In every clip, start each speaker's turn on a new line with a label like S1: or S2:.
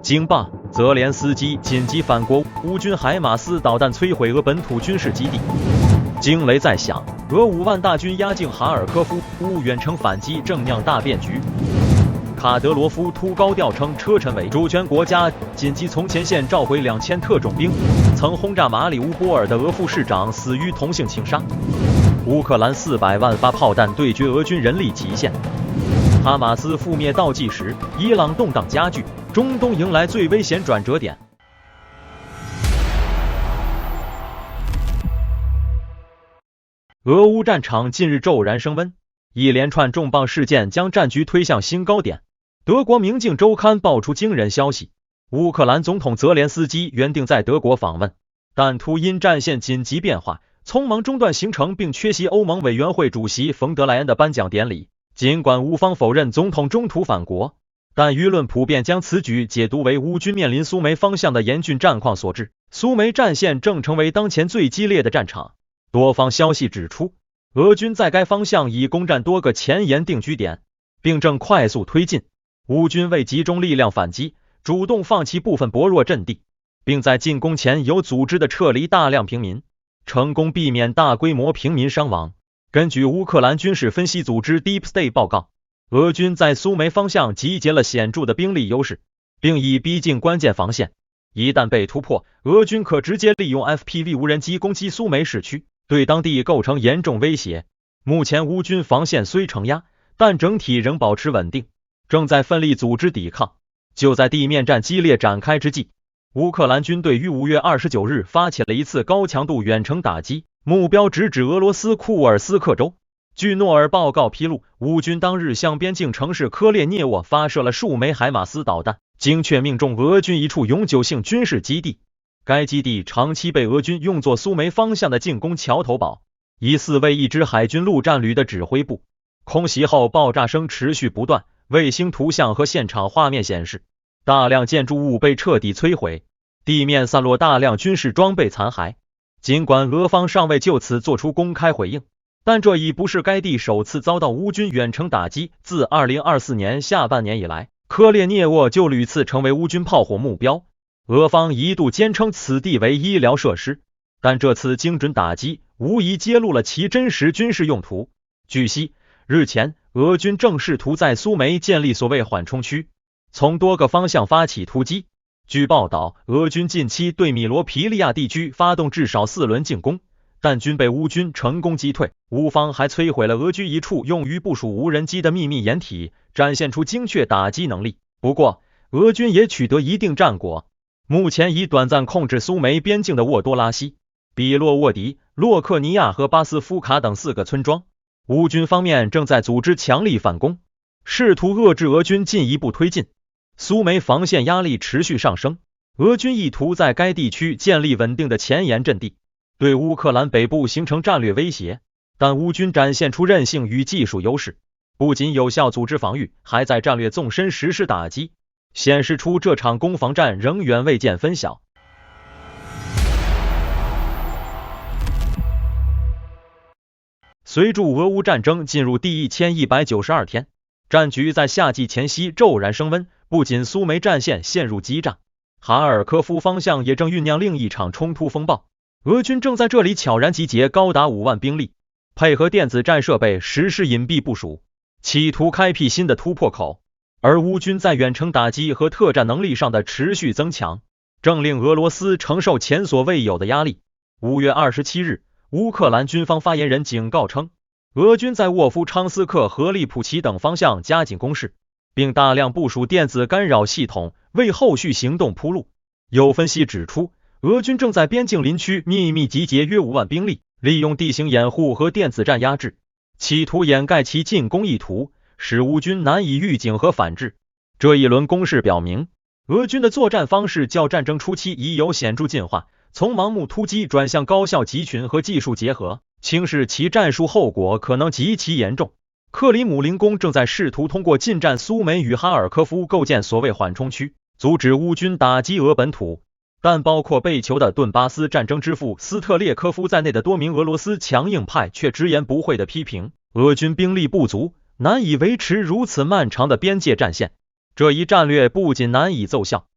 S1: 惊爆！泽连斯基紧急反国，乌军海马斯导弹摧毁俄本土军事基地。惊雷在响，俄5万大军压境哈尔科夫，乌远程反击正酿大变局。卡德罗夫突高调称车臣为主权国家，紧急从前线召回2000特种兵。曾轰炸马里乌波尔的俄副市长死于同性情杀。乌克兰400万发炮弹对决俄军人力极限。哈马斯覆灭倒计时，伊朗动荡加剧，中东迎来最危险转折点。俄乌战场近日骤然升温，一连串重磅事件将战局推向新高点。德国《明镜周刊》爆出惊人消息，乌克兰总统泽连斯基原定在德国访问，但突因战线紧急变化，匆忙中断行程，并缺席欧盟委员会主席冯德莱恩的颁奖典礼。尽管乌方否认总统中途返国，但舆论普遍将此举解读为乌军面临苏梅方向的严峻战况所致。苏梅战线正成为当前最激烈的战场。多方消息指出，俄军在该方向已攻占多个前沿定居点，并正快速推进。乌军为集中力量反击，主动放弃部分薄弱阵地，并在进攻前有组织地撤离大量平民，成功避免大规模平民伤亡。根据乌克兰军事分析组织 Deep State 报告，俄军在苏梅方向集结了显著的兵力优势，并已逼近关键防线。一旦被突破，俄军可直接利用 FPV 无人机攻击苏梅市区，对当地构成严重威胁。目前乌军防线虽承压，但整体仍保持稳定，正在奋力组织抵抗。就在地面战激烈展开之际，乌克兰军队于5月29日发起了一次高强度远程打击，目标直指俄罗斯库尔斯克州。据诺尔报告披露，乌军当日向边境城市科列涅沃发射了数枚海马斯导弹，精确命中俄军一处永久性军事基地。该基地长期被俄军用作苏梅方向的进攻桥头堡，疑似为一支海军陆战旅的指挥部。空袭后爆炸声持续不断，卫星图像和现场画面显示，大量建筑物被彻底摧毁，地面散落大量军事装备残骸。尽管俄方尚未就此做出公开回应，但这已不是该地首次遭到乌军远程打击。自2024年下半年以来，科列涅沃就屡次成为乌军炮火目标。俄方一度坚称此地为医疗设施，但这次精准打击无疑揭露了其真实军事用途。据悉，日前俄军正试图在苏梅建立所谓缓冲区，从多个方向发起突击。据报道，俄军近期对米罗皮利亚地区发动至少4轮进攻，但均被乌军成功击退。乌方还摧毁了俄军一处用于部署无人机的秘密掩体，展现出精确打击能力。不过，俄军也取得一定战果。目前已短暂控制苏梅边境的沃多拉西、比洛沃迪、洛克尼亚和巴斯夫卡等4个村庄。乌军方面正在组织强力反攻，试图遏制俄军进一步推进。苏梅防线压力持续上升，俄军意图在该地区建立稳定的前沿阵地，对乌克兰北部形成战略威胁。但乌军展现出韧性与技术优势，不仅有效组织防御，还在战略纵深实施打击，显示出这场攻防战仍远未见分晓。随着俄乌战争进入第1192天，战局在夏季前夕骤然升温。不仅苏梅战线陷入激战，哈尔科夫方向也正酝酿另一场冲突风暴。俄军正在这里悄然集结高达5万兵力，配合电子战设备实施隐蔽部署，企图开辟新的突破口。而乌军在远程打击和特战能力上的持续增强，正令俄罗斯承受前所未有的压力。5月27日，乌克兰军方发言人警告称，俄军在沃夫昌斯克和利普齐等方向加紧攻势，并大量部署电子干扰系统，为后续行动铺路。有分析指出，俄军正在边境林区秘密集结约5万兵力，利用地形掩护和电子战压制，企图掩盖其进攻意图，使乌军难以预警和反制。这一轮攻势表明，俄军的作战方式较战争初期已有显著进化，从盲目突击转向高效集群和技术结合，轻视其战术后果可能极其严重。克里姆林宫正在试图通过进占苏梅与哈尔科夫构建所谓缓冲区，阻止乌军打击俄本土。但包括被囚的顿巴斯战争之父斯特列科夫在内的多名俄罗斯强硬派却直言不讳地批评，俄军兵力不足，难以维持如此漫长的边界战线。这一战略不仅难以奏效，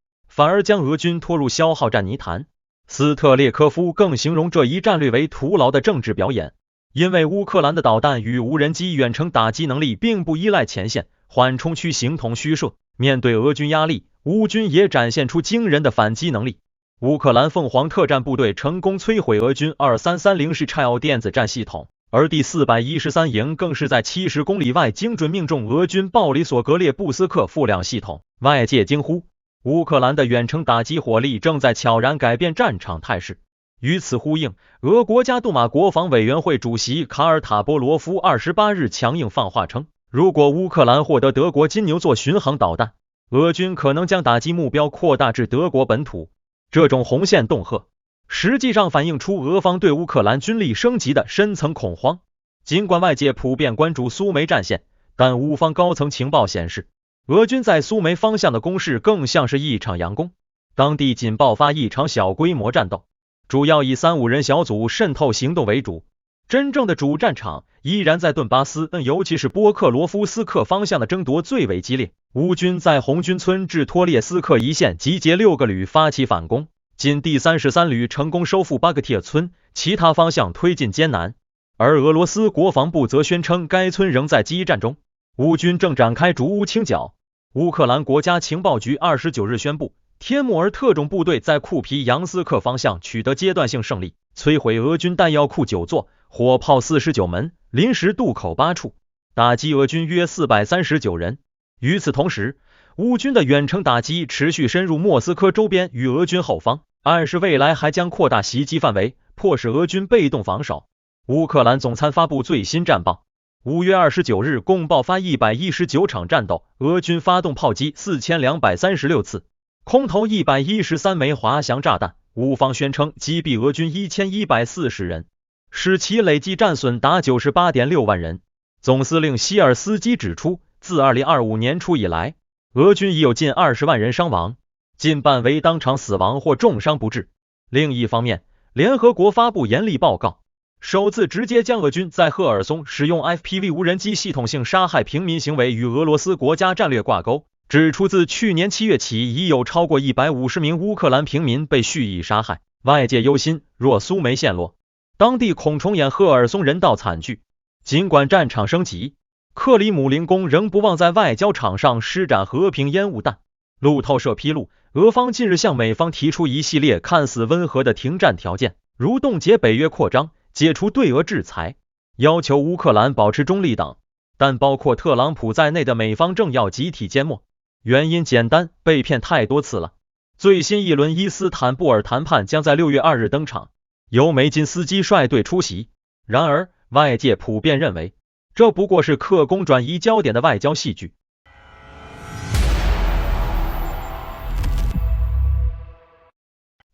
S1: 反而将俄军拖入消耗战泥潭。斯特列科夫更形容这一战略为徒劳的政治表演，因为乌克兰的导弹与无人机远程打击能力并不依赖前线，缓冲区形同虚设。面对俄军压力，乌军也展现出惊人的反击能力。乌克兰凤凰特战部队成功摧毁俄军2330式 Child 电子战系统，而第413营更是在70公里外精准命中俄军鲍里索格列布斯克负量系统。外界惊呼，乌克兰的远程打击火力正在悄然改变战场态势。与此呼应，俄国家杜马国防委员会主席卡尔塔波罗夫28日强硬放话称，如果乌克兰获得德国金牛座巡航导弹，俄军可能将打击目标扩大至德国本土。这种红线恫吓实际上反映出俄方对乌克兰军力升级的深层恐慌。尽管外界普遍关注苏梅战线，但乌方高层情报显示，俄军在苏梅方向的攻势更像是一场佯攻，当地仅爆发一场小规模战斗，主要以3-5人小组渗透行动为主。真正的主战场依然在顿巴斯，尤其是波克罗夫斯克方向的争夺最为激烈。乌军在红军村至托列斯克一线集结6个旅发起反攻，仅第33旅成功收复巴格蒂尔村，其他方向推进艰难。而俄罗斯国防部则宣称该村仍在激战中，乌军正展开逐乌清剿。乌克兰国家情报局29日宣布，天穆尔特种部队在库皮扬斯克方向取得阶段性胜利，摧毁俄军弹药库9座，火炮49门，临时渡口8处，打击俄军约439人。与此同时，乌军的远程打击持续深入莫斯科周边与俄军后方，暗示未来还将扩大袭击范围，迫使俄军被动防守。乌克兰总参发布最新战报，5月29日共爆发119场战斗，俄军发动炮击4236次，空投113枚滑翔炸弹，乌方宣称击毙俄军1140人，使其累计战损达 98.6 万人。总司令希尔斯基指出，自2025年初以来，俄军已有近20万人伤亡，近半为当场死亡或重伤不治。另一方面，联合国发布严厉报告，首次直接将俄军在赫尔松使用 FPV 无人机系统性杀害平民行为与俄罗斯国家战略挂钩，指出自去年7月起，已有超过150名乌克兰平民被蓄意杀害。外界忧心，若苏梅陷落，当地恐重演赫尔松人道惨剧。尽管战场升级，克里姆林宫仍不忘在外交场上施展和平烟雾弹。路透社披露，俄方近日向美方提出一系列看似温和的停战条件，如冻结北约扩张、解除对俄制裁，要求乌克兰保持中立等，但包括特朗普在内的美方政要集体缄默，原因简单，被骗太多次了。最新一轮伊斯坦布尔谈判将在6月2日登场，由梅金斯基率队出席。然而，外界普遍认为，这不过是刻工转移焦点的外交戏剧。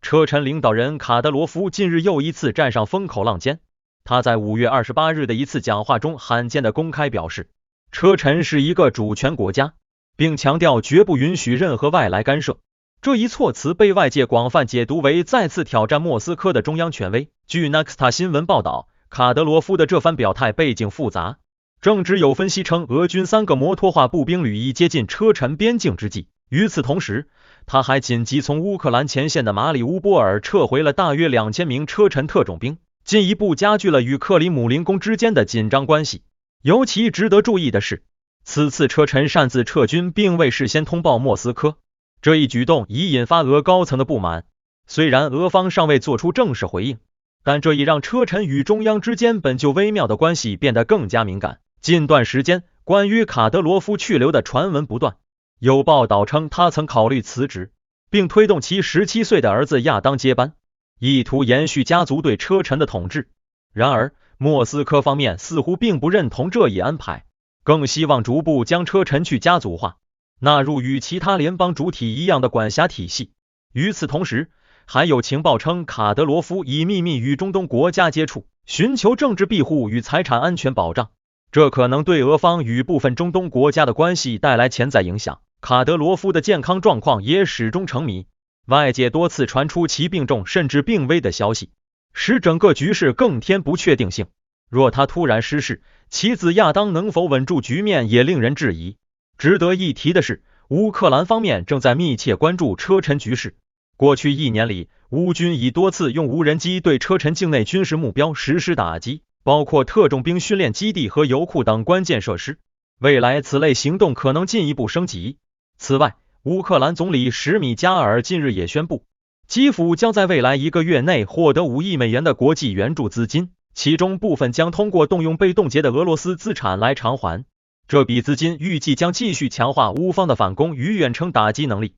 S1: 车臣领导人卡德罗夫近日又一次站上风口浪尖。他在5月28日的一次讲话中罕见的公开表示，车臣是一个主权国家，并强调绝不允许任何外来干涉。这一措辞被外界广泛解读为再次挑战莫斯科的中央权威。据 Nexta 新闻报道，卡德罗夫的这番表态背景复杂。正值有分析称，俄军3个摩托化步兵旅已接近车臣边境之际。与此同时，他还紧急从乌克兰前线的马里乌波尔撤回了大约2000名车臣特种兵，进一步加剧了与克里姆林宫之间的紧张关系。尤其值得注意的是，此次车臣擅自撤军并未事先通报莫斯科，这一举动已引发俄高层的不满。虽然俄方尚未做出正式回应，但这已让车臣与中央之间本就微妙的关系变得更加敏感。近段时间，关于卡德罗夫去留的传闻不断，有报道称他曾考虑辞职，并推动其17岁的儿子亚当接班，意图延续家族对车臣的统治。然而，莫斯科方面似乎并不认同这一安排，更希望逐步将车臣去家族化，纳入与其他联邦主体一样的管辖体系。与此同时，还有情报称卡德罗夫已秘密与中东国家接触，寻求政治庇护与财产安全保障，这可能对俄方与部分中东国家的关系带来潜在影响。卡德罗夫的健康状况也始终成谜，外界多次传出其病重甚至病危的消息，使整个局势更添不确定性。若他突然失势，其子亚当能否稳住局面也令人质疑。值得一提的是，乌克兰方面正在密切关注车臣局势。过去1年里，乌军已多次用无人机对车臣境内军事目标实施打击，包括特种兵训练基地和油库等关键设施。未来此类行动可能进一步升级。此外，乌克兰总理史米加尔近日也宣布，基辅将在未来1个月内获得5亿美元的国际援助资金，其中部分将通过动用被冻结的俄罗斯资产来偿还。这笔资金预计将继续强化乌方的反攻与远程打击能力。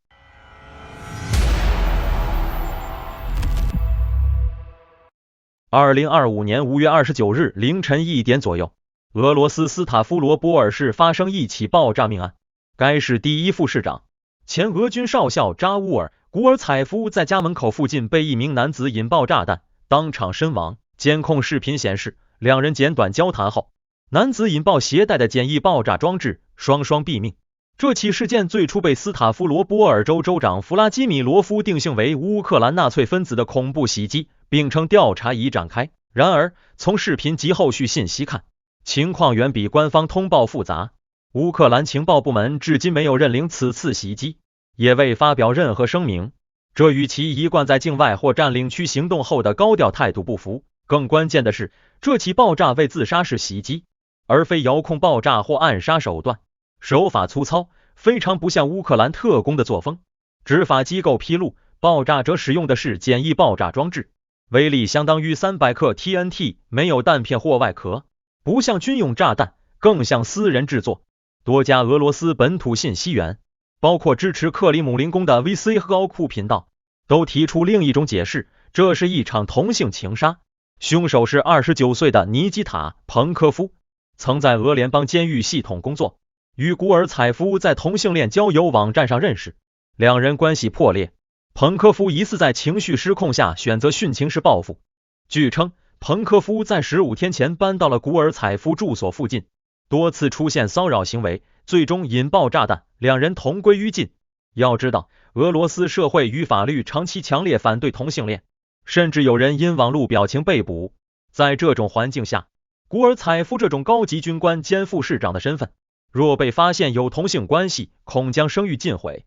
S1: 2025年5月29日凌晨1点左右，俄罗斯斯塔夫罗波尔市发生一起爆炸命案。该市第一副市长、前俄军少校扎乌尔·古尔采夫在家门口附近被一名男子引爆炸弹，当场身亡。监控视频显示，两人简短交谈后，男子引爆携带的简易爆炸装置，双双毙命。这起事件最初被斯塔夫罗波尔州州长弗拉基米罗夫定性为乌克兰纳粹分子的恐怖袭击，并称调查已展开。然而，从视频及后续信息看，情况远比官方通报复杂。乌克兰情报部门至今没有认领此次袭击，也未发表任何声明，这与其一贯在境外或占领区行动后的高调态度不符。更关键的是，这起爆炸为自杀式袭击，而非遥控爆炸或暗杀手段，手法粗糙，非常不像乌克兰特工的作风。执法机构披露，爆炸者使用的是简易爆炸装置，威力相当于300克 TNT， 没有弹片或外壳，不像军用炸弹，更像私人制作。多家俄罗斯本土信息源，包括支持克里姆林宫的 VC 和高库频道，都提出另一种解释，这是一场同性情杀。凶手是29岁的尼基塔·彭科夫，曾在俄联邦监狱系统工作，与古尔采夫在同性恋交友网站上认识，两人关系破裂。彭科夫疑似在情绪失控下选择殉情式报复。据称，彭科夫在15天前搬到了古尔采夫住所附近，多次出现骚扰行为，最终引爆炸弹，两人同归于尽。要知道，俄罗斯社会与法律长期强烈反对同性恋，甚至有人因网络表情被捕。在这种环境下，古尔采夫这种高级军官兼副市长的身份，若被发现有同性关系，恐将声誉尽毁。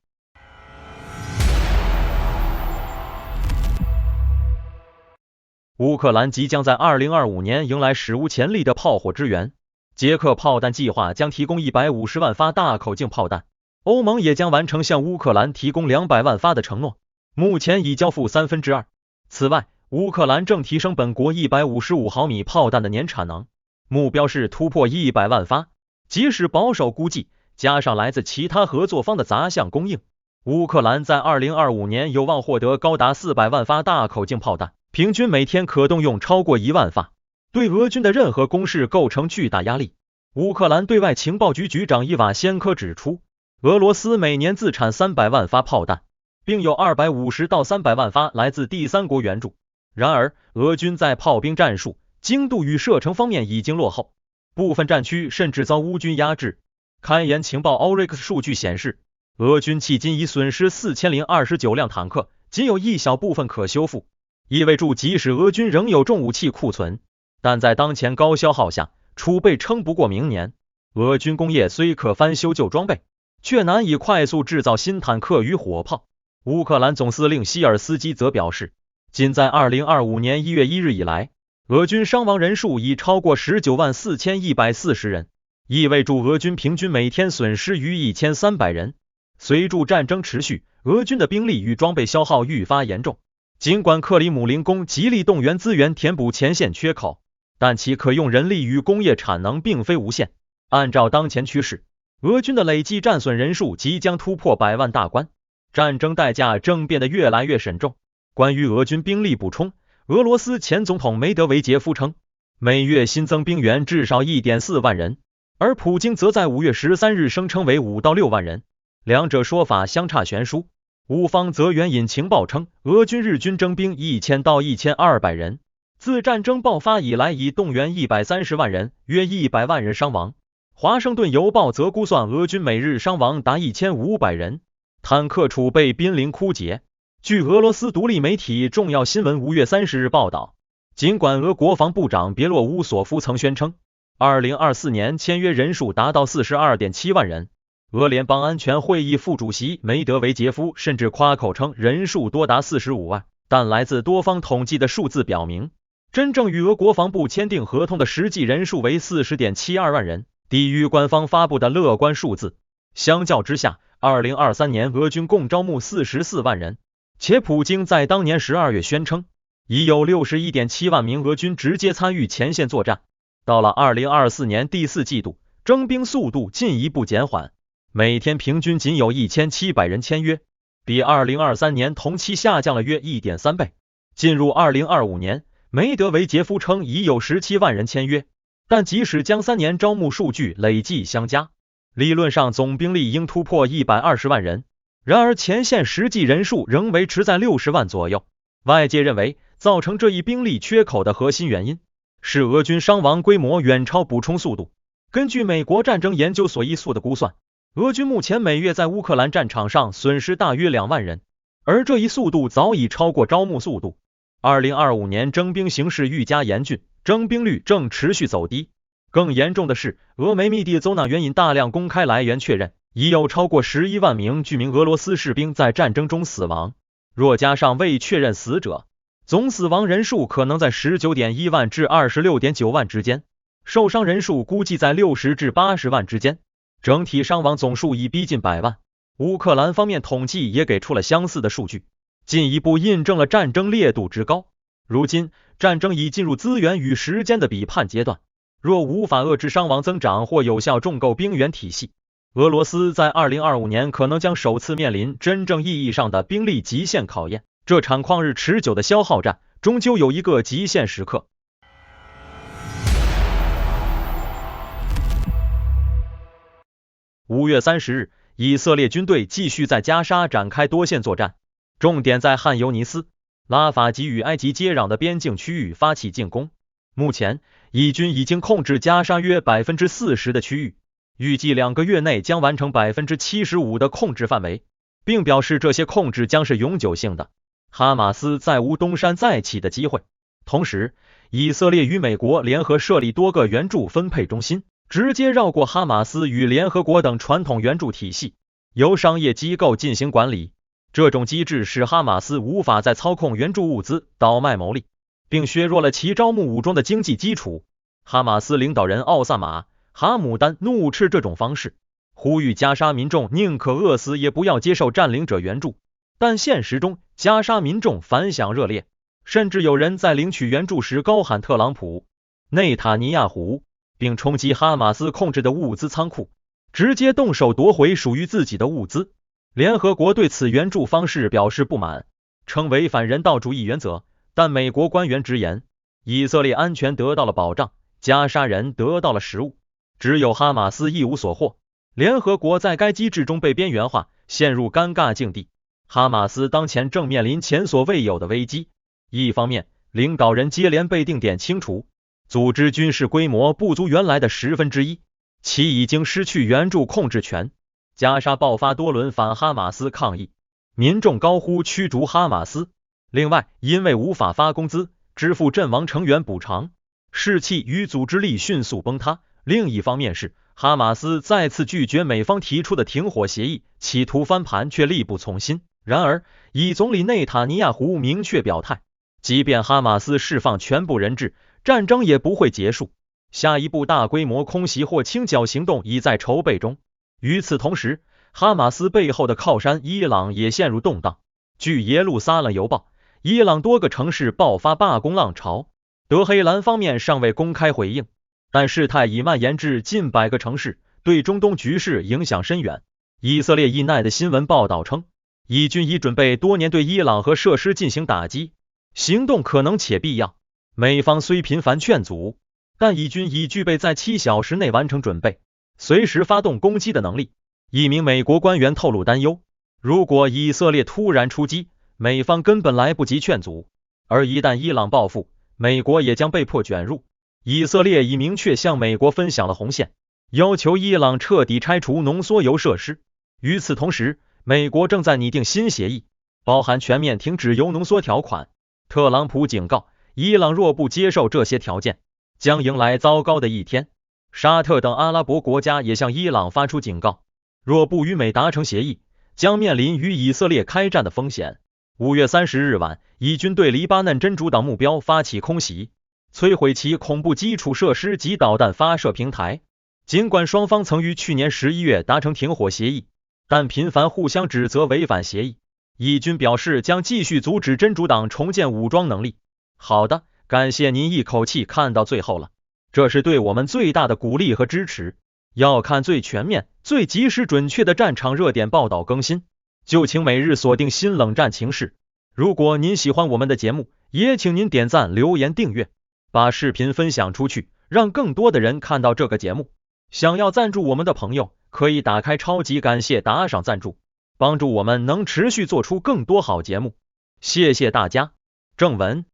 S1: 乌克兰即将在2025年迎来史无前例的炮火支援。捷克炮弹计划将提供150万发大口径炮弹，欧盟也将完成向乌克兰提供200万发的承诺，目前已交付2/3。此外，乌克兰正提升本国155毫米炮弹的年产能，目标是突破100万发。即使保守估计，加上来自其他合作方的杂项供应，乌克兰在2025年有望获得高达400万发大口径炮弹，平均每天可动用超过1万发，对俄军的任何攻势构成巨大压力。乌克兰对外情报局局长伊瓦先科指出，俄罗斯每年自产300万发炮弹，并有250到300万发来自第三国援助。然而，俄军在炮兵战术、精度与射程方面已经落后，部分战区甚至遭乌军压制。勘研情报 Oryx 数据显示，俄军迄今已损失4029辆坦克，仅有一小部分可修复，意味着即使俄军仍有重武器库存，但在当前高消耗下，储备撑不过明年。俄军工业虽可翻修旧装备，却难以快速制造新坦克与火炮。乌克兰总司令希尔斯基则表示，仅在2025年1月1日以来，俄军伤亡人数已超过194140人，意味着俄军平均每天损失逾1300人。随着战争持续，俄军的兵力与装备消耗愈发严重。尽管克里姆林宫极力动员资源填补前线缺口，但其可用人力与工业产能并非无限。按照当前趋势，俄军的累计战损人数即将突破100万大关，战争代价正变得越来越沉重。关于俄军兵力补充，俄罗斯前总统梅德韦杰夫称，每月新增兵员至少 1.4 万人，而普京则在5月13日声称为5到6万人，两者说法相差悬殊。乌方则援引情报称，俄军日均征兵1000到1200人，自战争爆发以来已动员130万人，约100万人伤亡。华盛顿邮报则估算俄军每日伤亡达1500人，坦克储备濒临枯竭。据俄罗斯独立媒体重要新闻5月30日报道，尽管俄国防部长别洛乌索夫曾宣称，2024年签约人数达到42.7万人，俄联邦安全会议副主席梅德韦杰夫甚至夸口称人数多达45万，但来自多方统计的数字表明，真正与俄国防部签订合同的实际人数为 40.72 万人，低于官方发布的乐观数字。相较之下，2023年俄军共招募44万人，且普京在当年12月宣称，已有 61.7 万名俄军直接参与前线作战。到了2024年第4季度，征兵速度进一步减缓，每天平均仅有1700人签约，比2023年同期下降了约 1.3 倍。进入2025年，梅德韦杰夫称已有17万人签约，但即使将3年招募数据累计相加，理论上总兵力应突破120万人，然而前线实际人数仍维持在60万左右。外界认为，造成这一兵力缺口的核心原因是俄军伤亡规模远超补充速度。根据美国战争研究所一速的估算，俄军目前每月在乌克兰战场上损失大约2万人，而这一速度早已超过招募速度。2025年征兵形势愈加严峻，征兵率正持续走低。更严重的是，俄媒密地zo那援引大量公开来源确认，已有超过11万名具名俄罗斯士兵在战争中死亡。若加上未确认死者，总死亡人数可能在 19.1 万至 26.9 万之间，受伤人数估计在60至80万之间，整体伤亡总数已逼近100万。乌克兰方面统计也给出了相似的数据，进一步印证了战争烈度之高。如今，战争已进入资源与时间的比判阶段，若无法遏制伤亡增长或有效重构兵源体系，俄罗斯在2025年可能将首次面临真正意义上的兵力极限考验。这场旷日持久的消耗战终究有一个极限时刻。5月30日，以色列军队继续在加沙展开多线作战，重点在汉尤尼斯、拉法及与埃及接壤的边境区域发起进攻。目前，以军已经控制加沙约 40% 的区域，预计2个月内将完成 75% 的控制范围，并表示这些控制将是永久性的。哈马斯再无东山再起的机会。同时，以色列与美国联合设立多个援助分配中心，直接绕过哈马斯与联合国等传统援助体系，由商业机构进行管理。这种机制使哈马斯无法再操控援助物资倒卖牟利，并削弱了其招募武装的经济基础。哈马斯领导人奥萨马·哈姆丹怒斥这种方式，呼吁加沙民众宁可饿死也不要接受占领者援助。但现实中，加沙民众反响热烈，甚至有人在领取援助时高喊特朗普、内塔尼亚胡，并冲击哈马斯控制的物资仓库，直接动手夺回属于自己的物资。联合国对此援助方式表示不满，称违反人道主义原则，但美国官员直言，以色列安全得到了保障，加沙人得到了食物，只有哈马斯一无所获。联合国在该机制中被边缘化，陷入尴尬境地。哈马斯当前正面临前所未有的危机，一方面，领导人接连被定点清除，组织军事规模不足原来的1/10，其已经失去援助控制权。加沙爆发多轮反哈马斯抗议，民众高呼驱逐哈马斯。另外，因为无法发工资、支付阵亡成员补偿，士气与组织力迅速崩塌。另一方面是，哈马斯再次拒绝美方提出的停火协议，企图翻盘却力不从心。然而，以总理内塔尼亚胡明确表态，即便哈马斯释放全部人质，战争也不会结束。下一步大规模空袭或清剿行动已在筹备中。与此同时，哈马斯背后的靠山伊朗也陷入动荡。据耶路撒冷邮报，伊朗多个城市爆发罢工浪潮，德黑兰方面尚未公开回应，但事态已蔓延至近100个城市，对中东局势影响深远。以色列伊奈的新闻报道称，以军已准备多年对伊朗核设施进行打击，行动可能且必要。美方虽频繁劝阻，但以军已具备在7小时内完成准备，随时发动攻击的能力。一名美国官员透露担忧，如果以色列突然出击，美方根本来不及劝阻，而一旦伊朗报复，美国也将被迫卷入。以色列已明确向美国分享了红线，要求伊朗彻底拆除浓缩铀设施。与此同时，美国正在拟定新协议，包含全面停止铀浓缩条款。特朗普警告，伊朗若不接受这些条件，将迎来糟糕的一天。沙特等阿拉伯国家也向伊朗发出警告，若不与美达成协议，将面临与以色列开战的风险。5月30日晚，以军对黎巴嫩真主党目标发起空袭，摧毁其恐怖基础设施及导弹发射平台。尽管双方曾于去年11月达成停火协议，但频繁互相指责违反协议。以军表示将继续阻止真主党重建武装能力。好的，感谢您一口气看到最后了，这是对我们最大的鼓励和支持。要看最全面、最及时准确的战场热点报道更新，就请每日锁定新冷战情势。如果您喜欢我们的节目，也请您点赞、留言、订阅，把视频分享出去，让更多的人看到这个节目。想要赞助我们的朋友，可以打开超级感谢打赏赞助，帮助我们能持续做出更多好节目。谢谢大家。正文